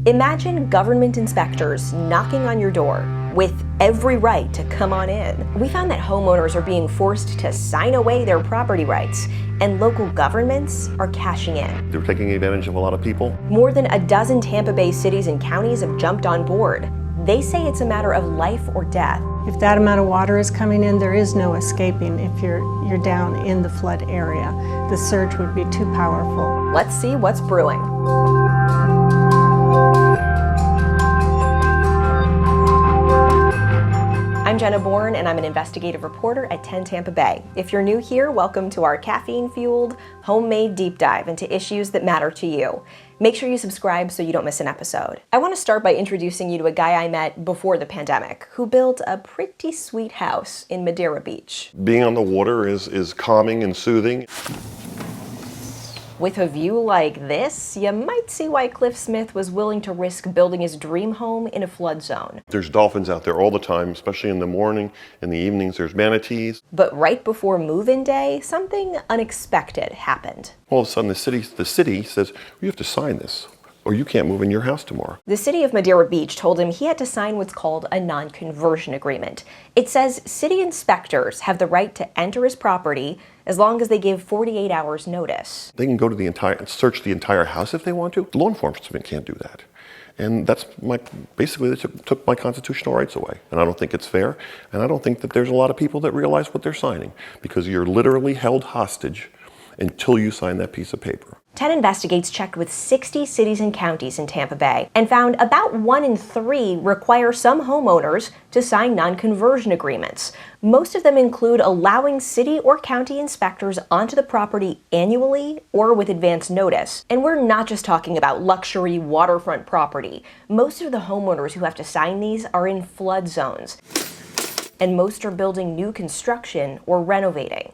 Imagine government inspectors knocking on your door with every right to come on in. We found that homeowners are being forced to sign away their property rights, and local governments are cashing in. They're taking advantage of a lot of people. More than a dozen Tampa Bay cities and counties have jumped on board. They say it's a matter of life or death. If that amount of water is coming in, there is no escaping if you're down in the flood area. The surge would be too powerful. Let's see what's brewing. I'm Jenna Bourne, and I'm an investigative reporter at 10 Tampa Bay. If you're new here, welcome to our caffeine-fueled, homemade deep dive into issues that matter to you. Make sure you subscribe so you don't miss an episode. I want to start by introducing you to a guy I met before the pandemic who built a pretty sweet house in Madeira Beach. Being on the water is calming and soothing. With a view like this, you might see why Cliff Smith was willing to risk building his dream home in a flood zone. There's dolphins out there all the time, especially in the morning. In the evenings, there's manatees. But right before move-in day, something unexpected happened. All of a sudden, the city says, you have to sign this, or you can't move in your house tomorrow. The city of Madeira Beach told him he had to sign what's called a non-conversion agreement. It says city inspectors have the right to enter his property as long as they give 48 hours notice. They can go to search the entire house if they want to. Law enforcement can't do that. And that's basically they took my constitutional rights away. And I don't think it's fair. And I don't think that there's a lot of people that realize what they're signing, because you're literally held hostage until you sign that piece of paper. 10 Investigates checked with 60 cities and counties in Tampa Bay and found about 1 in 3 require some homeowners to sign non-conversion agreements. Most of them include allowing city or county inspectors onto the property annually or with advance notice. And we're not just talking about luxury waterfront property. Most of the homeowners who have to sign these are in flood zones, and most are building new construction or renovating.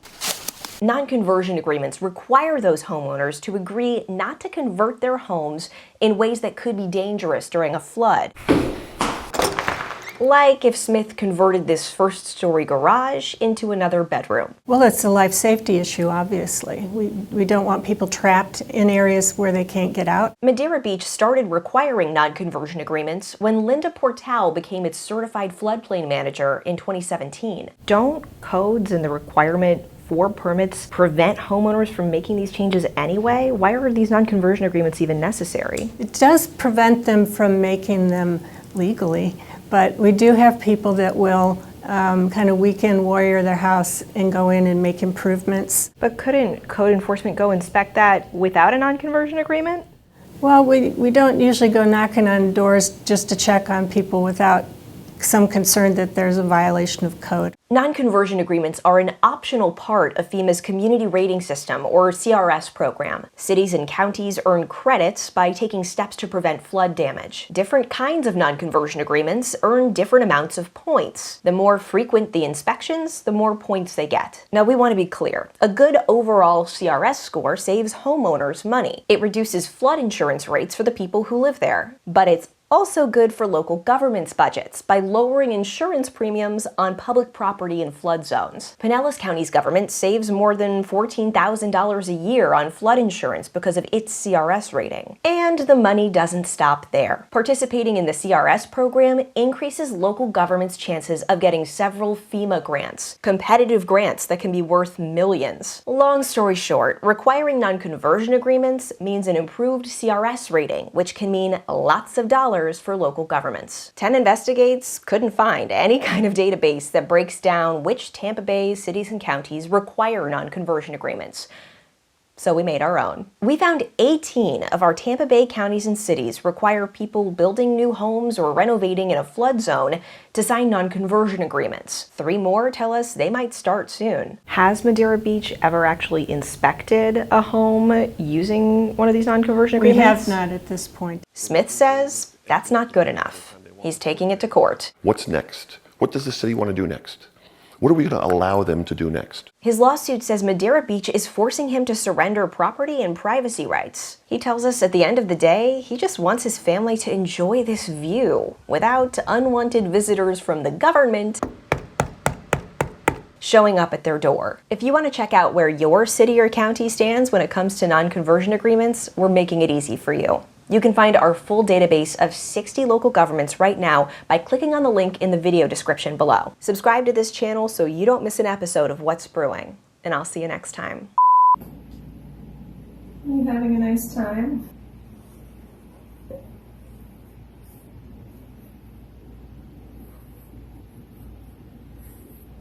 Non-conversion agreements require those homeowners to agree not to convert their homes in ways that could be dangerous during a flood. Like if Smith converted this first-story garage into another bedroom. Well, it's a life safety issue, obviously. We don't want people trapped in areas where they can't get out. Madeira Beach started requiring non-conversion agreements when Linda Portal became its certified floodplain manager in 2017. Don't codes and the requirement for permits prevent homeowners from making these changes anyway? Why are these non-conversion agreements even necessary? It does prevent them from making them legally, but we do have people that will kind of weekend warrior their house and go in and make improvements. But couldn't code enforcement go inspect that without a non-conversion agreement? Well, we don't usually go knocking on doors just to check on people without some concern that there's a violation of code. Non-conversion agreements are an optional part of FEMA's Community Rating System, or CRS program. Cities and counties earn credits by taking steps to prevent flood damage. Different kinds of non-conversion agreements earn different amounts of points. The more frequent the inspections, the more points they get. Now, we want to be clear. A good overall CRS score saves homeowners money. It reduces flood insurance rates for the people who live there. But it's also good for local governments' budgets by lowering insurance premiums on public property in flood zones. Pinellas County's government saves more than $14,000 a year on flood insurance because of its CRS rating. And the money doesn't stop there. Participating in the CRS program increases local governments' chances of getting several FEMA grants, competitive grants that can be worth millions. Long story short, requiring non-conversion agreements means an improved CRS rating, which can mean lots of dollars for local governments. 10 Investigates couldn't find any kind of database that breaks down which Tampa Bay cities and counties require non-conversion agreements. So we made our own. We found 18 of our Tampa Bay counties and cities require people building new homes or renovating in a flood zone to sign non-conversion agreements. 3 more tell us they might start soon. Has Madeira Beach ever actually inspected a home using one of these non-conversion agreements? We have not at this point. Smith says that's not good enough. He's taking it to court. What's next? What does the city want to do next? What are we going to allow them to do next? His lawsuit says Madeira Beach is forcing him to surrender property and privacy rights. He tells us at the end of the day, he just wants his family to enjoy this view without unwanted visitors from the government showing up at their door. If you want to check out where your city or county stands when it comes to non-conversion agreements, we're making it easy for you. You can find our full database of 60 local governments right now by clicking on the link in the video description below. Subscribe to this channel so you don't miss an episode of What's Brewing, and I'll see you next time. Are you having a nice time?